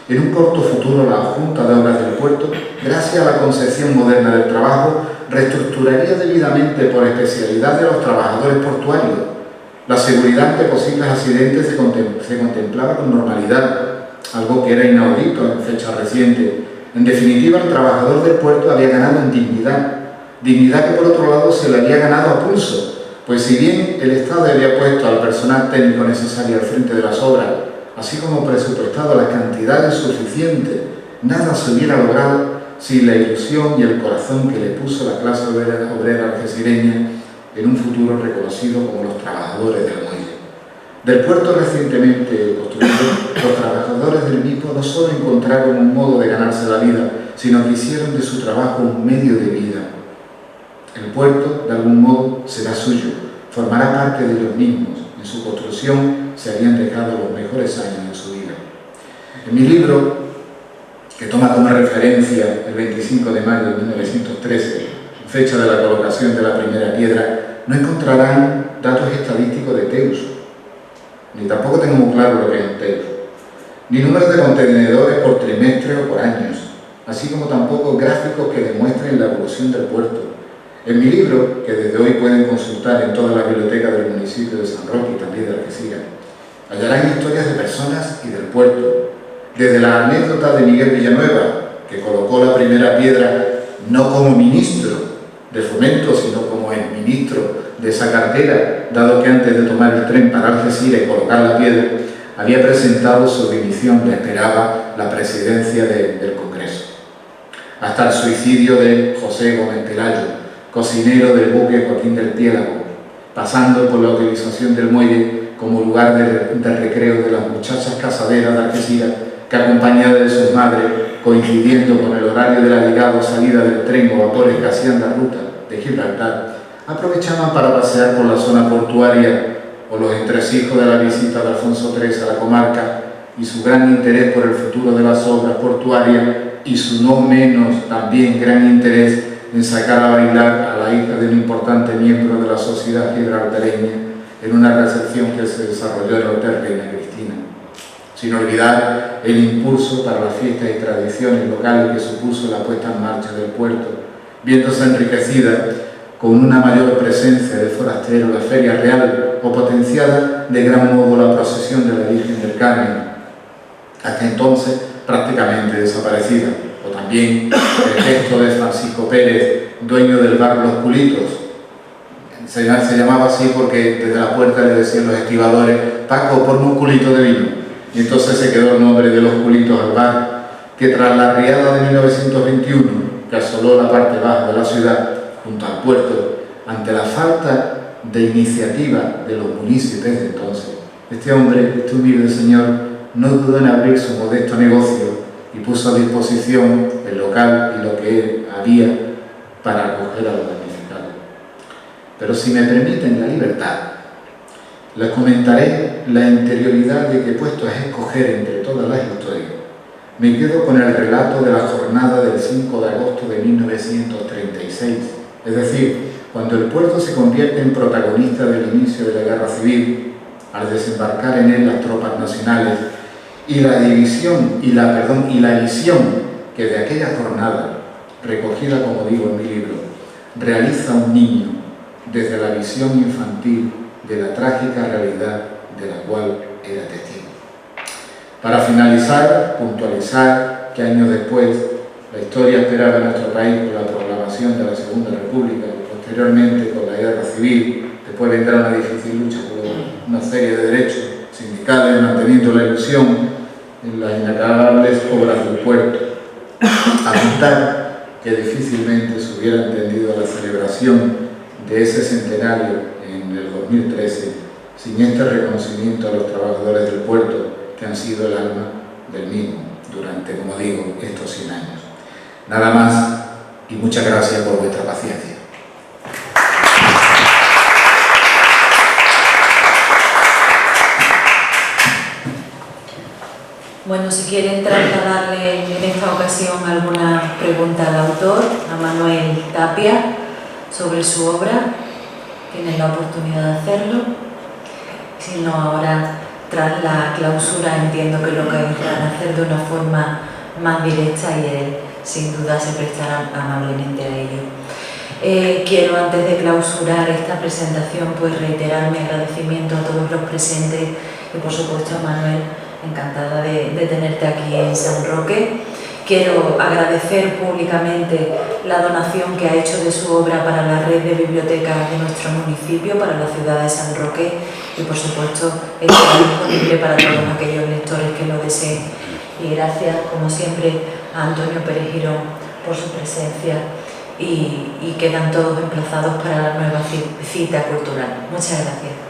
[SPEAKER 3] en un corto futuro, la Junta de Obras del Puerto, gracias a la concepción moderna del trabajo, reestructuraría debidamente por especialidad de los trabajadores portuarios. La seguridad ante posibles accidentes se contemplaba con normalidad, algo que era inaudito en fecha reciente. En definitiva, el trabajador del puerto había ganado en dignidad que por otro lado se le había ganado a pulso, pues si bien el Estado había puesto al personal técnico necesario al frente de las obras, así como presupuestado las cantidades suficientes, nada se hubiera logrado sin la ilusión y el corazón que le puso la clase obrera algecireña en un futuro reconocido como los trabajadores del muelle. Del puerto recientemente construido, los trabajadores del mismo no solo encontraron un modo de ganarse la vida, sino que hicieron de su trabajo un medio de vida. El puerto, de algún modo, será suyo, formará parte de los mismos. En su construcción se habían dejado los mejores años de su vida. En mi libro, que toma como referencia el 25 de mayo de 1913, fecha de la colocación de la primera piedra, no encontrarán datos estadísticos de Teus, ni tampoco tengo muy claro lo que es un Teus, ni números de contenedores por trimestre o por años, así como tampoco gráficos que demuestren la evolución del puerto. En mi libro, que desde hoy pueden consultar en todas las bibliotecas del municipio de San Roque y también de Algeciras, hallarán historias de personas y del puerto, desde la anécdota de Miguel Villanueva, que colocó la primera piedra no como ministro de Fomento, sino como el ministro de esa cartera, dado que antes de tomar el tren para Algeciras y colocar la piedra, había presentado su dimisión, le esperaba la presidencia del Congreso. Hasta el suicidio de José Gómez Pelayo, cocinero del buque Joaquín del Piélago, pasando por la utilización del muelle como lugar de recreo de las muchachas casaderas de Algeciras, que acompañadas de sus madres, coincidiendo con el horario de la llegada o salida del tren o vapores que hacían la ruta de Gibraltar, aprovechaban para pasear por la zona portuaria o los entresijos de la visita de Alfonso III a la comarca y su gran interés por el futuro de las obras portuarias y su no menos también gran interés en sacar a bailar a la hija de un importante miembro de la sociedad gibraltareña en una recepción que se desarrolló en el Hotel Reina Cristina. Sin olvidar el impulso para las fiestas y tradiciones locales que supuso la puesta en marcha del puerto, viéndose enriquecida con una mayor presencia de forasteros, la Feria Real, o potenciada de gran modo la procesión de la Virgen del Carmen, hasta entonces prácticamente desaparecida, o también el gesto de Francisco Pérez, dueño del bar Los Culitos. Se llamaba así porque desde la puerta le decían los estibadores: Paco, ponme un culito de vino. Y entonces se quedó el nombre de Los Culitos al bar, que tras la riada de 1921, que asoló la parte baja de la ciudad, junto al puerto, ante la falta de iniciativa de los municipios de entonces, este hombre, este humilde señor, no dudó en abrir su modesto negocio y puso a disposición el local y lo que había para acoger a los damnificados. Pero si me permiten la libertad, les comentaré la interioridad de que, puesto a escoger entre todas las historias, me quedo con el relato de la jornada del 5 de agosto de 1936, es decir, cuando el puerto se convierte en protagonista del inicio de la Guerra Civil, al desembarcar en él las tropas nacionales, y la visión que de aquella jornada, recogida como digo en mi libro, realiza un niño desde la visión infantil de la trágica realidad de la cual era testigo. Para finalizar, puntualizar que años después la historia esperaba en nuestro país con la proclamación de la Segunda República y posteriormente con la Guerra Civil. Después vendrá una difícil lucha por una serie de derechos sindicales, manteniendo la ilusión en las inacabables obras del puerto. Apuntar que difícilmente se hubiera entendido la celebración de ese centenario en el 2013 sin este reconocimiento a los trabajadores del puerto, que han sido el alma del mismo durante, como digo, estos 100 años. Nada más y muchas gracias por vuestra paciencia.
[SPEAKER 1] Bueno, si quieren trasladarle en esta ocasión alguna pregunta al autor, a Manuel Tapia, sobre su obra, tienen la oportunidad de hacerlo. Si no, ahora, tras la clausura, entiendo que lo querrán hacer de una forma más directa y él, sin duda, se prestará amablemente a ello. Quiero, antes de clausurar esta presentación, pues reiterar mi agradecimiento a todos los presentes y, por supuesto, a Manuel, encantada de tenerte aquí en San Roque. Quiero agradecer públicamente la donación que ha hecho de su obra para la red de bibliotecas de nuestro municipio, para la ciudad de San Roque, y por supuesto está disponible para todos aquellos lectores que lo deseen. Y gracias, como siempre, a Antonio Pérez Girón por su presencia y quedan todos emplazados para la nueva cita cultural. Muchas gracias.